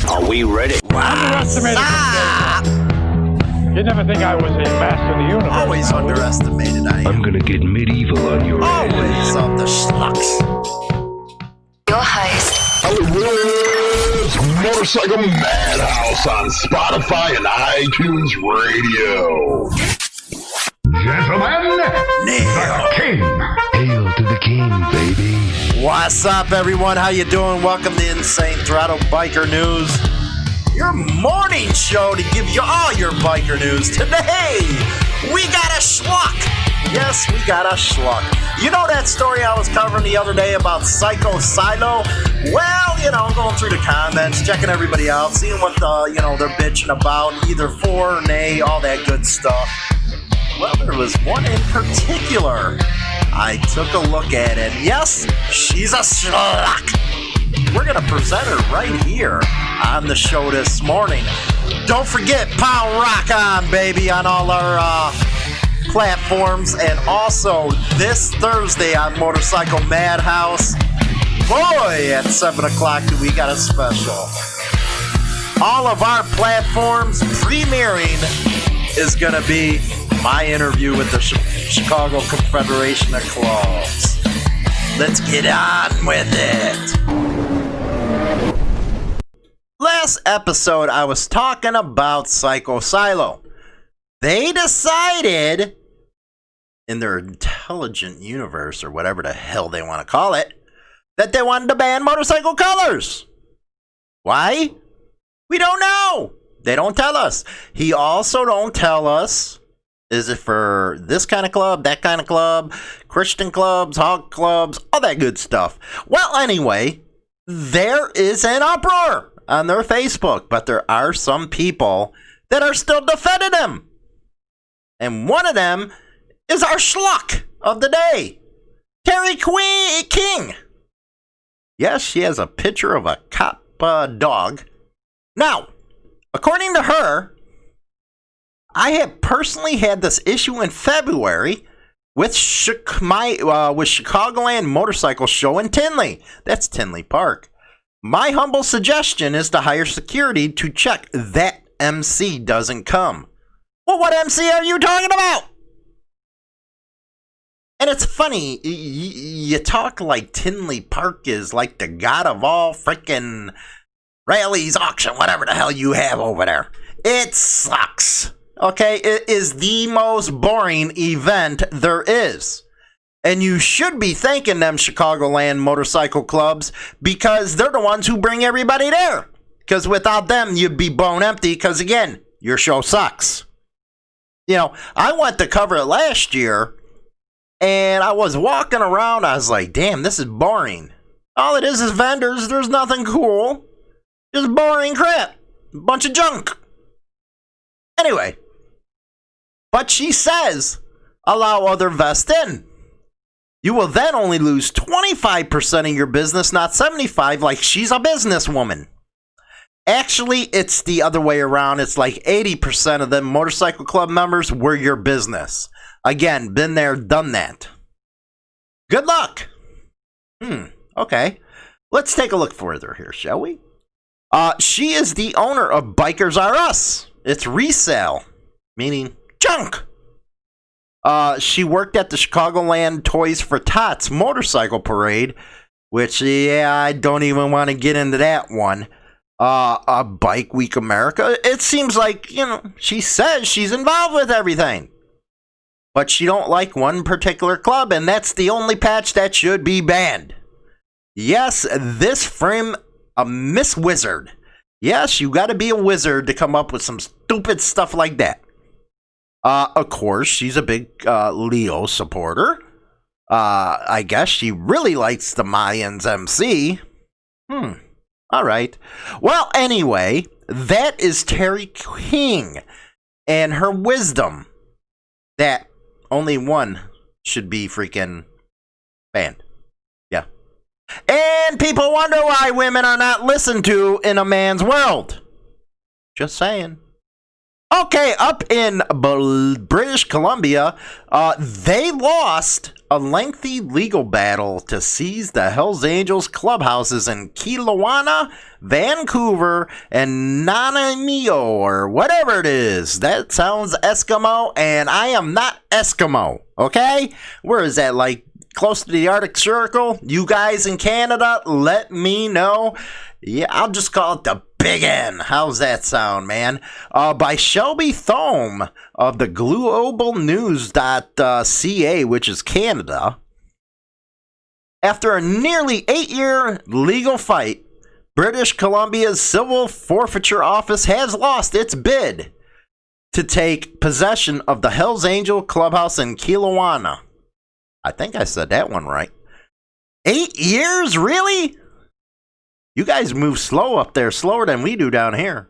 Are we ready? Underestimated. You never think I was a master of the universe. Always underestimated, I am. I'm gonna get medieval on your ass. Always off the schlucks. Your host. It's Motorcycle Madhouse on Spotify and iTunes Radio. Gentlemen, the King. Hail to the king, baby. What's up, everyone? How you doing? Welcome to Insane Throttle Biker News, your morning show to give you all your biker news. Today, we got a schluck. Yes, we got a schluck. You know that story I was covering the other day about Psycho Silo? Well, going through the comments, checking everybody out, seeing what they're bitching about, either for or nay, all that good stuff. Well, there was one in particular. I took a look at it. Yes, she's a schluck. We're going to present her right here on the show this morning. Don't forget, Pound Rock on, baby, on all our platforms. And also, this Thursday on Motorcycle Madhouse, boy, at 7 o'clock, we got a special. All of our platforms premiering is going to be my interview with the Chicago Confederation of Clubs. Let's get on with it. Last episode, I was talking about Psycho Silo. They decided, in their intelligent universe, or whatever the hell they want to call it, that they wanted to ban motorcycle colors. Why? We don't know. They don't tell us. He also don't tell us, is it for this kind of club, that kind of club, Christian clubs, hog clubs, all that good stuff. Well, anyway, there is an uproar on their Facebook, but there are some people that are still defending him. And one of them is our schluck of the day, Terry King. Yes, she has a picture of a cop dog. Now, according to her, I have personally had this issue in February with Chicagoland Motorcycle Show in Tinley. That's Tinley Park. My humble suggestion is to hire security to check that MC doesn't come. Well, what MC are you talking about? And it's funny, you talk like Tinley Park is like the god of all frickin' rallies, auction, whatever the hell you have over there. It sucks. Okay, it is the most boring event there is. And you should be thanking them Chicagoland motorcycle clubs because they're the ones who bring everybody there. Because without them, you'd be bone empty because, again, your show sucks. I went to cover it last year, and I was walking around. I was like, damn, this is boring. All it is vendors. There's nothing cool. Just boring crap. Bunch of junk. Anyway. But she says, allow other vests in. You will then only lose 25% of your business, not 75%, like she's a businesswoman. Actually, it's the other way around. It's like 80% of them motorcycle club members were your business. Again, been there, done that. Good luck. Okay. Let's take a look further here, shall we? She is the owner of Bikers R Us. It's resale, meaning junk. She worked at the Chicagoland Toys for Tots motorcycle parade, which, I don't even want to get into that one. Bike Week America. It seems like, she says she's involved with everything. But she don't like one particular club, and that's the only patch that should be banned. Yes, this frame, a Miss Wizard. Yes, you gotta be a wizard to come up with some stupid stuff like that. Of course, she's a big Leo supporter. I guess she really likes the Mayans MC. All right. Well, anyway, that is Terry King and her wisdom that only one should be freaking banned. Yeah. And people wonder why women are not listened to in a man's world. Just saying. Okay, up in British Columbia, they lost a lengthy legal battle to seize the Hells Angels clubhouses in Kelowna, Vancouver, and Nanaimo, or whatever it is. That sounds Eskimo, and I am not Eskimo, okay? Where is that, like close to the Arctic Circle? You guys in Canada, let me know. Yeah, I'll just call it the Big N. How's that sound, man? By Shelby Thome of the globalnews.ca, which is Canada. After a nearly 8-year legal fight, British Columbia's Civil Forfeiture Office has lost its bid to take possession of the Hells Angel Clubhouse in Kelowna. I think I said that one right. 8 years? Really? You guys move slow up there, slower than we do down here.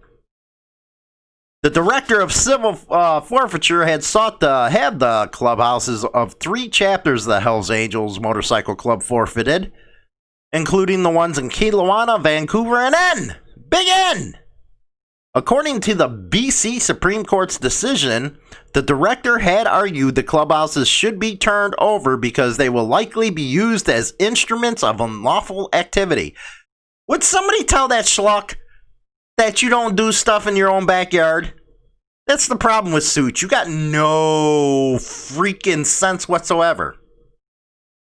The director of civil forfeiture had sought to have the clubhouses of 3 chapters of the Hells Angels Motorcycle Club forfeited, including the ones in Kelowna, Vancouver, and N. Big N! According to the BC Supreme Court's decision, the director had argued the clubhouses should be turned over because they will likely be used as instruments of unlawful activity. Would somebody tell that schluck that you don't do stuff in your own backyard? That's the problem with suits. You got no freaking sense whatsoever.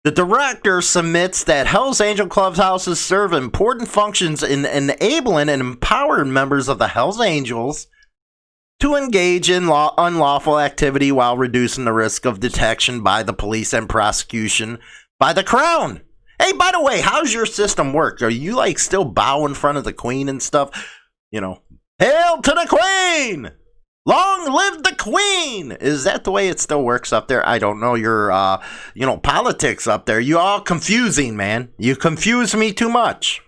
The director submits that Hells Angel clubhouses serve important functions in enabling and empowering members of the Hells Angels to engage in unlawful activity while reducing the risk of detection by the police and prosecution by the Crown. Hey, by the way, how's your system work? Are you like still bow in front of the Queen and stuff? You know, hail to the Queen! Long live the Queen! Is that the way it still works up there? I don't know your, politics up there. You all confusing, man. You confuse me too much.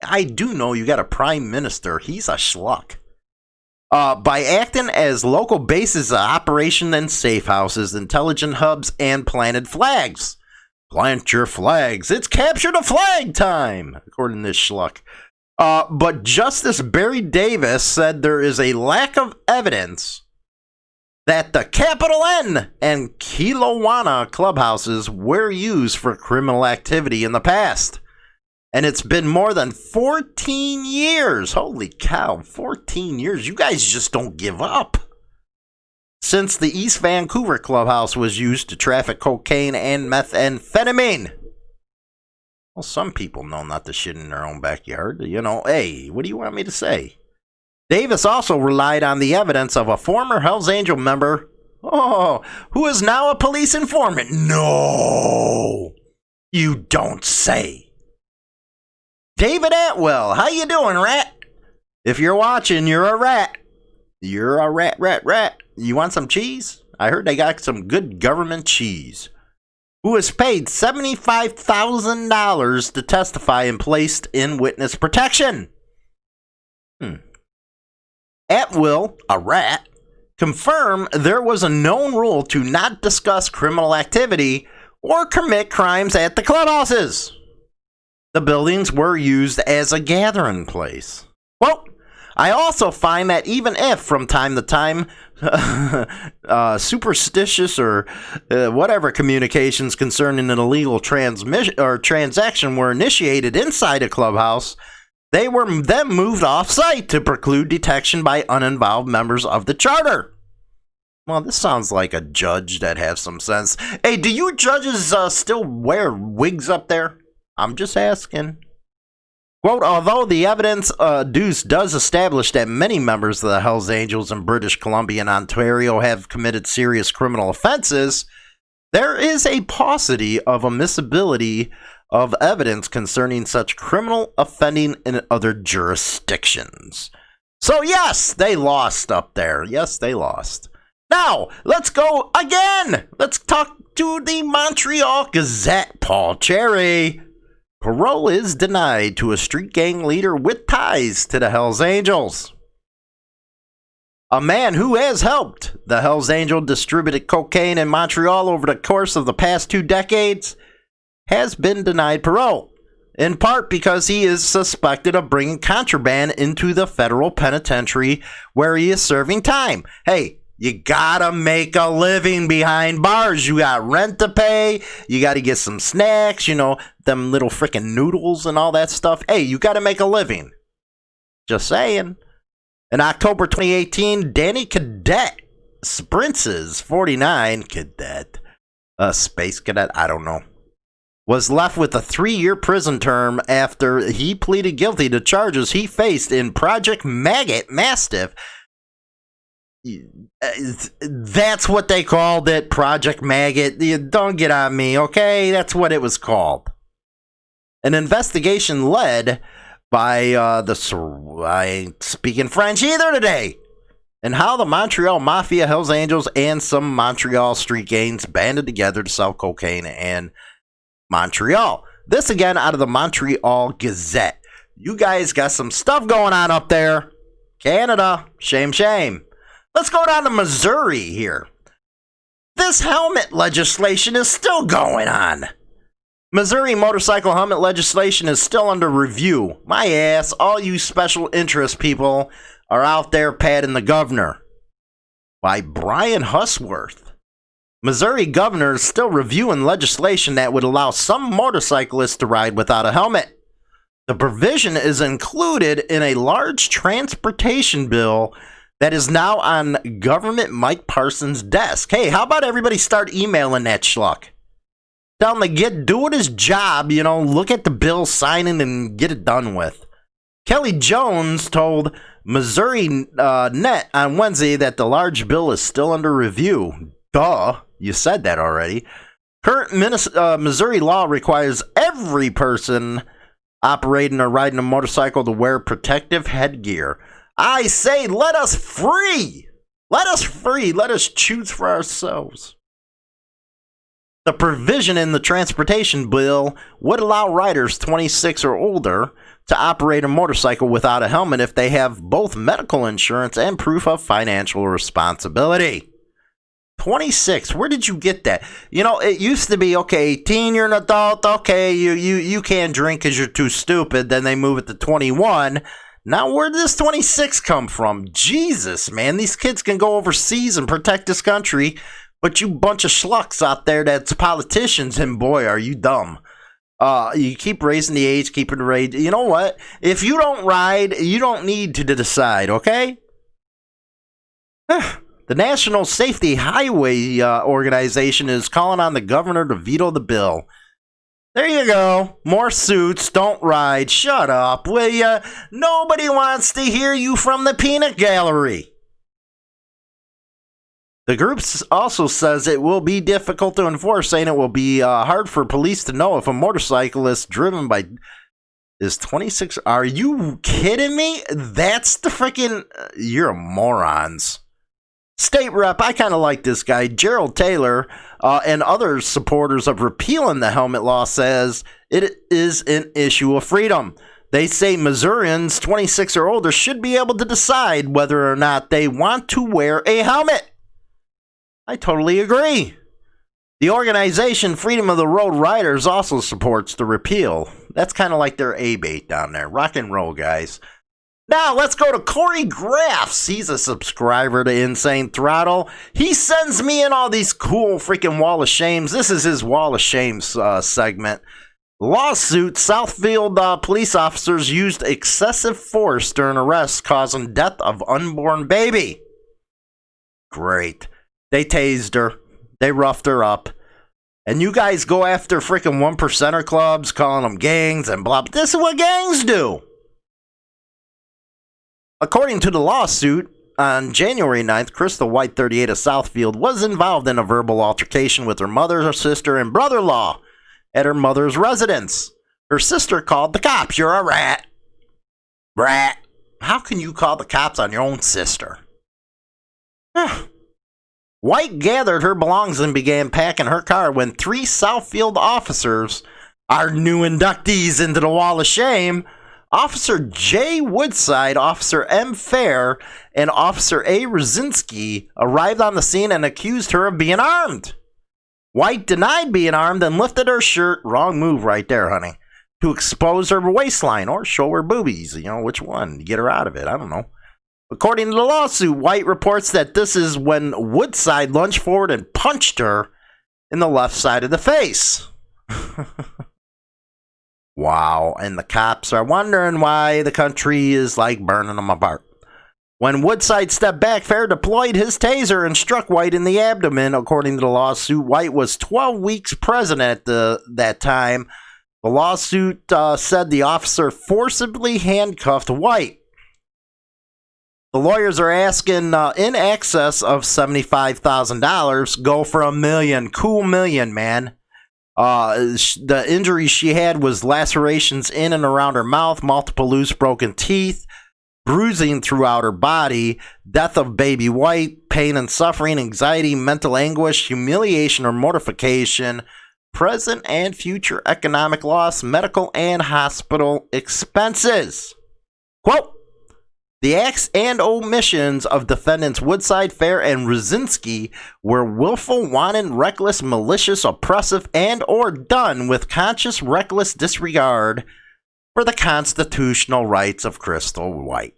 I do know you got a prime minister. He's a schluck. By acting as local bases of operation and safe houses, intelligent hubs, and planted flags. Plant your flags. It's capture the flag time, according to this schluck. But Justice Barry Davis said there is a lack of evidence that the capital N and Kelowna clubhouses were used for criminal activity in the past. And it's been more than 14 years. Holy cow, 14 years. You guys just don't give up. Since the East Vancouver clubhouse was used to traffic cocaine and methamphetamine. Well, some people know not to shit in their own backyard. You know, hey, what do you want me to say? Davis also relied on the evidence of a former Hells Angel member, who is now a police informant. No, you don't say. David Atwell, how you doing, rat? If you're watching, you're a rat. You're a rat. You want some cheese? I heard they got some good government cheese. Who was paid $75,000 to testify and placed in witness protection. Atwill, a rat, confirmed there was a known rule to not discuss criminal activity or commit crimes at the clubhouses. The buildings were used as a gathering place. Quote, I also find that even if, from time to time, superstitious or whatever communications concerning an illegal transmission or transaction were initiated inside a clubhouse, they were then moved off-site to preclude detection by uninvolved members of the charter. Well, this sounds like a judge that has some sense. Hey, do you judges still wear wigs up there? I'm just asking. Quote, although the evidence does establish that many members of the Hells Angels in British Columbia and Ontario have committed serious criminal offenses, there is a paucity of admissibility of evidence concerning such criminal offending in other jurisdictions. So yes, they lost up there. Yes, they lost. Now, let's go again. Let's talk to the Montreal Gazette, Paul Cherry. Parole is denied to a street gang leader with ties to the Hells Angels. A man who has helped the Hells Angel distribute cocaine in Montreal over the course of the past 2 decades has been denied parole, in part because he is suspected of bringing contraband into the federal penitentiary where he is serving time. Hey, You gotta make a living behind bars. You got rent to pay. You gotta get some snacks, them little freaking noodles and all that stuff. Hey, you gotta make a living. Just saying. In October 2018, Danny Cadet Sprinces, 49, cadet, space cadet, I don't know, was left with a 3-year prison term after he pleaded guilty to charges he faced in Project Maggot Mastiff. That's what they called it, Project Maggot. Don't get on me, okay? That's what it was called. An investigation led by I ain't speaking French either today, and how the Montreal Mafia, Hells Angels, and some Montreal street gangs banded together to sell cocaine in Montreal. This again out of the Montreal Gazette. You guys got some stuff going on up there. Canada, shame, shame. Let's go down to Missouri here. This helmet legislation is still going on. Missouri motorcycle helmet legislation is still under review. My ass, all you special interest people are out there patting the governor. By Brian Husworth. Missouri governor is still reviewing legislation that would allow some motorcyclists to ride without a helmet. The provision is included in a large transportation bill that is now on Government Mike Parsons' desk. Hey, how about everybody start emailing that schluck? Tell him to doing his job, look at the bill, sign it, and get it done with. Kelly Jones told Missouri Net on Wednesday that the large bill is still under review. Duh, you said that already. Current Missouri law requires every person operating or riding a motorcycle to wear protective headgear. I say, let us free. Let us free. Let us choose for ourselves. The provision in the transportation bill would allow riders 26 or older to operate a motorcycle without a helmet if they have both medical insurance and proof of financial responsibility. 26, where did you get that? It used to be, okay, 18, you're an adult, okay, you can't drink because you're too stupid. Then they move it to 21. Now, where did this 26 come from? Jesus, man, these kids can go overseas and protect this country, but you bunch of schlucks out there that's politicians, and boy, are you dumb. You keep raising the age, keeping the rate. You know what? If you don't ride, you don't need to decide, okay? The National Safety Highway Organization is calling on the governor to veto the bill. There you go. More suits. Don't ride. Shut up, will ya? Nobody wants to hear you from the peanut gallery. The group also says it will be difficult to enforce, saying it will be hard for police to know if a motorcyclist driven by is 26. Are you kidding me? That's the freaking... you're morons. State Rep, I kind of like this guy, Gerald Taylor, and other supporters of repealing the helmet law says it is an issue of freedom. They say Missourians 26 or older should be able to decide whether or not they want to wear a helmet. I totally agree. The organization Freedom of the Road Riders also supports the repeal. That's kind of like their A-bait down there. Rock and roll, guys. Now, let's go to Corey Graffs. He's a subscriber to Insane Throttle. He sends me in all these cool freaking Wall of Shames. This is his Wall of Shames segment. Lawsuit, Southfield police officers used excessive force during arrests causing death of unborn baby. Great. They tased her. They roughed her up. And you guys go after freaking 1%er clubs, calling them gangs and blah. This is what gangs do. According to the lawsuit, on January 9th, Crystal White, 38 of Southfield, was involved in a verbal altercation with her mother, her sister, and brother-in-law at her mother's residence. Her sister called the cops. You're a rat. Rat. How can you call the cops on your own sister? White gathered her belongings and began packing her car when 3 Southfield officers, our new inductees into the Wall of Shame, Officer J. Woodside, Officer M. Fair, and Officer A. Rosinski arrived on the scene and accused her of being armed. White denied being armed and lifted her shirt, wrong move right there, honey, to expose her waistline or show her boobies. Which one? Get her out of it. I don't know. According to the lawsuit, White reports that this is when Woodside lunged forward and punched her in the left side of the face. Wow, and the cops are wondering why the country is like burning them apart. When Woodside stepped back, Fair deployed his taser and struck White in the abdomen. According to the lawsuit, White was 12 weeks pregnant at that time. The lawsuit said the officer forcibly handcuffed White. The lawyers are asking in excess of $75,000, go for $1 million. Cool million, man. The injury she had was lacerations in and around her mouth, multiple loose broken teeth, bruising throughout her body, death of baby White, pain and suffering, anxiety, mental anguish, humiliation or mortification, present and future economic loss, medical and hospital expenses. Quote, the acts and omissions of defendants Woodside, Fair, and Rosinski were willful, wanton, reckless, malicious, oppressive, and or done with conscious, reckless disregard for the constitutional rights of Crystal White.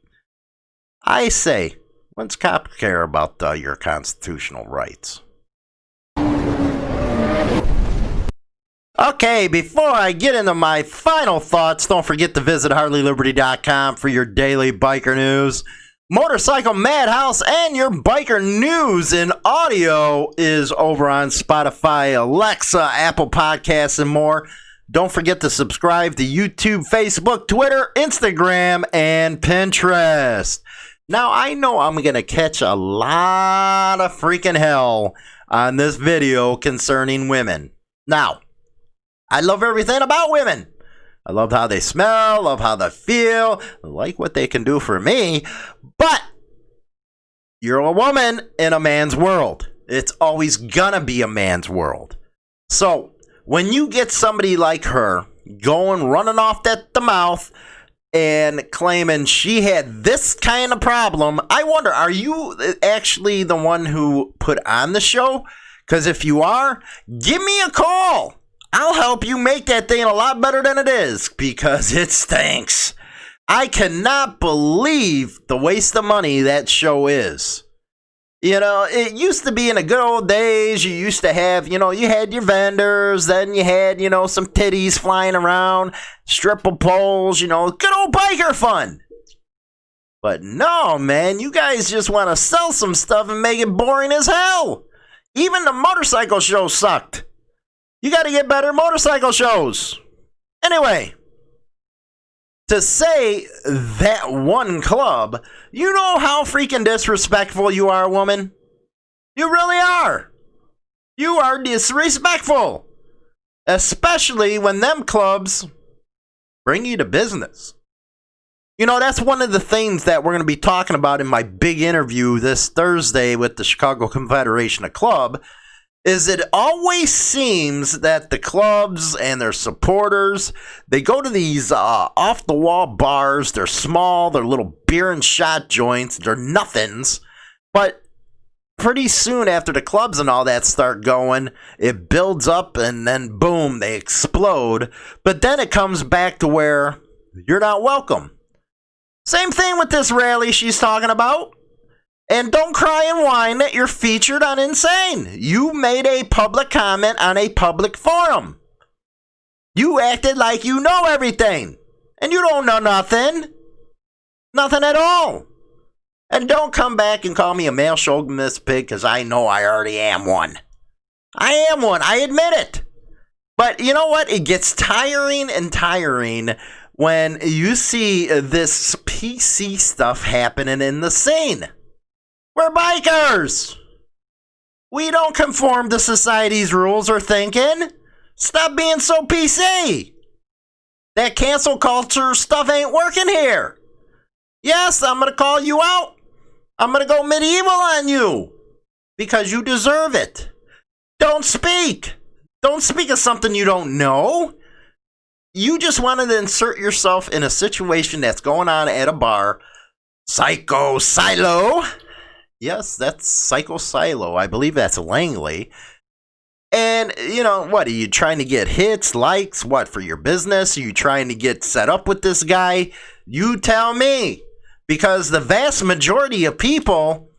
I say, what's cops care about your constitutional rights? Okay, before I get into my final thoughts, don't forget to visit HarleyLiberty.com for your daily biker news. Motorcycle Madhouse and your biker news in audio is over on Spotify, Alexa, Apple Podcasts, and more. Don't forget to subscribe to YouTube, Facebook, Twitter, Instagram, and Pinterest. Now, I know I'm going to catch a lot of freaking hell on this video concerning women. Now, I love everything about women. I love how they smell, love how they feel, like what they can do for me. But you're a woman in a man's world. It's always gonna be a man's world. So when you get somebody like her going running off at the mouth and claiming she had this kind of problem, I wonder, are you actually the one who put on the show? Because if you are, give me a call. I'll help you make that thing a lot better than it is, because it stinks. I cannot believe the waste of money that show is. You know, it used to be in the good old days, you used to have, you had your vendors, then you had, some titties flying around, stripper poles, good old biker fun. But no, man, you guys just want to sell some stuff and make it boring as hell. Even the motorcycle show sucked. You got to get better motorcycle shows. Anyway, to say that one club, you know how freaking disrespectful you are, woman? You really are. You are disrespectful. Especially when them clubs bring you to business. That's one of the things that we're going to be talking about in my big interview this Thursday with the Chicago Confederation of Club. Is it always seems that the clubs and their supporters, they go to these off-the-wall bars. They're small, they're little beer and shot joints, they're nothings. But pretty soon after the clubs and all that start going, it builds up and then boom, they explode. But then it comes back to where you're not welcome. Same thing with this rally she's talking about. And don't cry and whine that you're featured on Insane. You made a public comment on a public forum. You acted like you know everything. And you don't know nothing. Nothing at all. And don't come back and call me a male chauvinist pig, because I know I already am one. I am one. I admit it. But you know what? It gets tiring and tiring when you see this PC stuff happening in the scene. We're bikers. We don't conform to society's rules or thinking. Stop being so PC. That cancel culture stuff ain't working here. Yes, I'm going to call you out. I'm going to go medieval on you. Because you deserve it. Don't speak. Don't speak of something you don't know. You just wanted to insert yourself in a situation that's going on at a bar. Psycho Silo. Yes, that's Psycho Silo. I believe that's Langley. And, what, are you trying to get hits, likes, what, for your business? Are you trying to get set up with this guy? You tell me. because the vast majority of people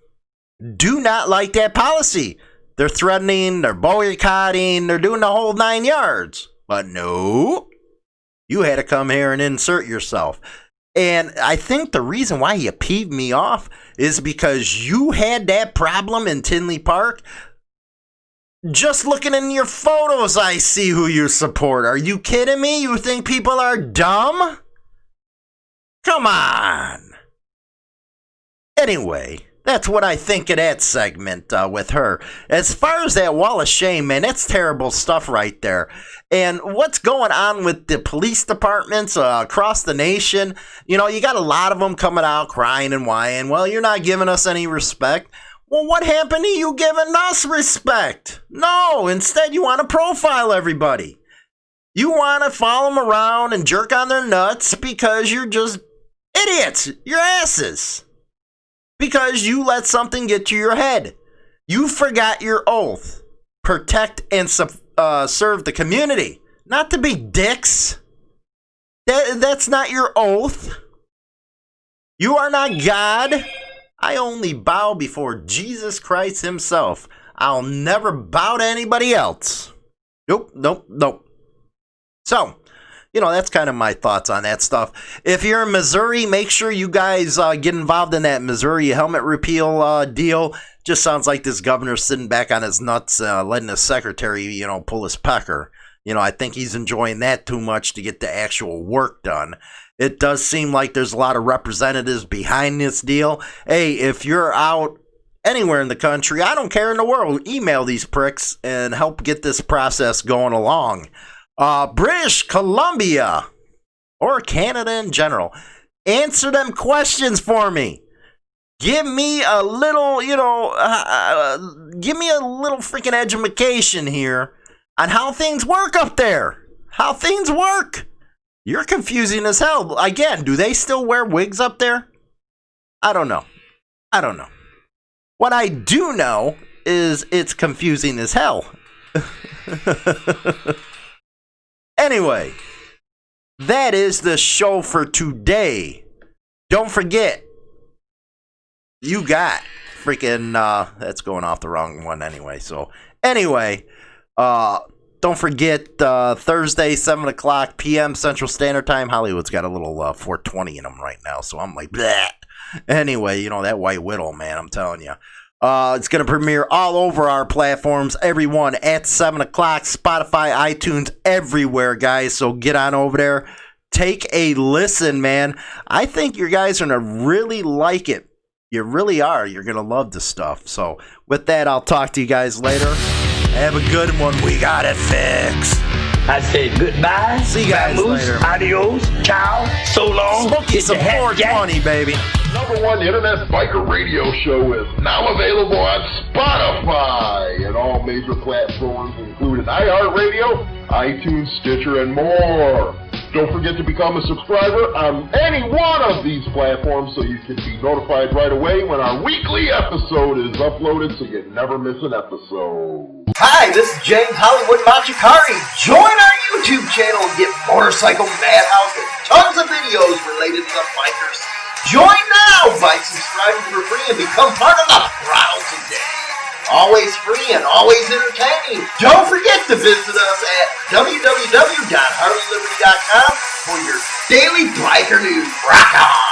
do not like that policy. They're threatening, they're boycotting, they're doing the whole 9 yards. But no, you had to come here and insert yourself. And I think the reason why you peeved me off is because you had that problem in Tinley Park. Just looking in your photos, I see who you support. Are you kidding me? You think people are dumb? Come on. Anyway, that's what I think of that segment with her. As far as that wall of shame, man, that's terrible stuff right there. And what's going on with the police departments across the nation? You know, you got a lot of them coming out crying and whining. Well, you're not giving us any respect. Well, what happened to you giving us respect? No, instead you want to profile everybody. You want to follow them around and jerk on their nuts because you're just idiots. You're asses. Because you let something get to your head. You forgot your oath. Protect and serve the community. Not to be dicks. That's not your oath. You are not God. I only bow before Jesus Christ himself. I'll never bow to anybody else. Nope. So, you know, that's kind of my thoughts on that stuff. If you're in Missouri, make sure you guys get involved in that Missouri helmet repeal deal. Just sounds like this governor's sitting back on his nuts, letting his secretary, you know, pull his pecker. You know, I think he's enjoying that too much to get the actual work done. It does seem like there's a lot of representatives behind this deal. Hey, if you're out anywhere in the country, I don't care in the world, email these pricks and help get this process going along. British Columbia, or Canada in general, answer them questions for me. Give me a little, give me a little freaking education here on how things work up there. How things work. You're confusing as hell. Again, do they still wear wigs up there? I don't know. What I do know is it's confusing as hell. Anyway, that is the show for today. Don't forget, you got freaking, that's going off the wrong one anyway. So, anyway, don't forget, Thursday, 7 o'clock p.m. Central Standard Time. Hollywood's got a little 420 in them right now, so I'm like, bleh. Anyway, you know, that White Widow, man, I'm telling you. It's going to premiere all over our platforms, everyone, at 7 o'clock. Spotify, iTunes, everywhere, guys. So get on over there. Take a listen, man. I think you guys are going to really like it. You really are. You're going to love the stuff. So with that, I'll talk to you guys later. Have a good one. We got it fixed. I said goodbye. See you guys later. Adios. Ciao. So long. Smoky some 420, baby. #1 internet biker radio show is now available on Spotify and all major platforms, including iHeartRadio, iTunes, Stitcher, and more. Don't forget to become a subscriber on any one of these platforms so you can be notified right away when our weekly episode is uploaded so you never miss an episode. Hi, this is James Hollywood Machikari. Join our YouTube channel and get Motorcycle Madhouse and tons of videos related to the bikers. Join now by subscribing for free and become part of the Throttle today. Always free and always entertaining. Don't forget to visit us at www.harleyliberty.com for your daily biker news. Rock on!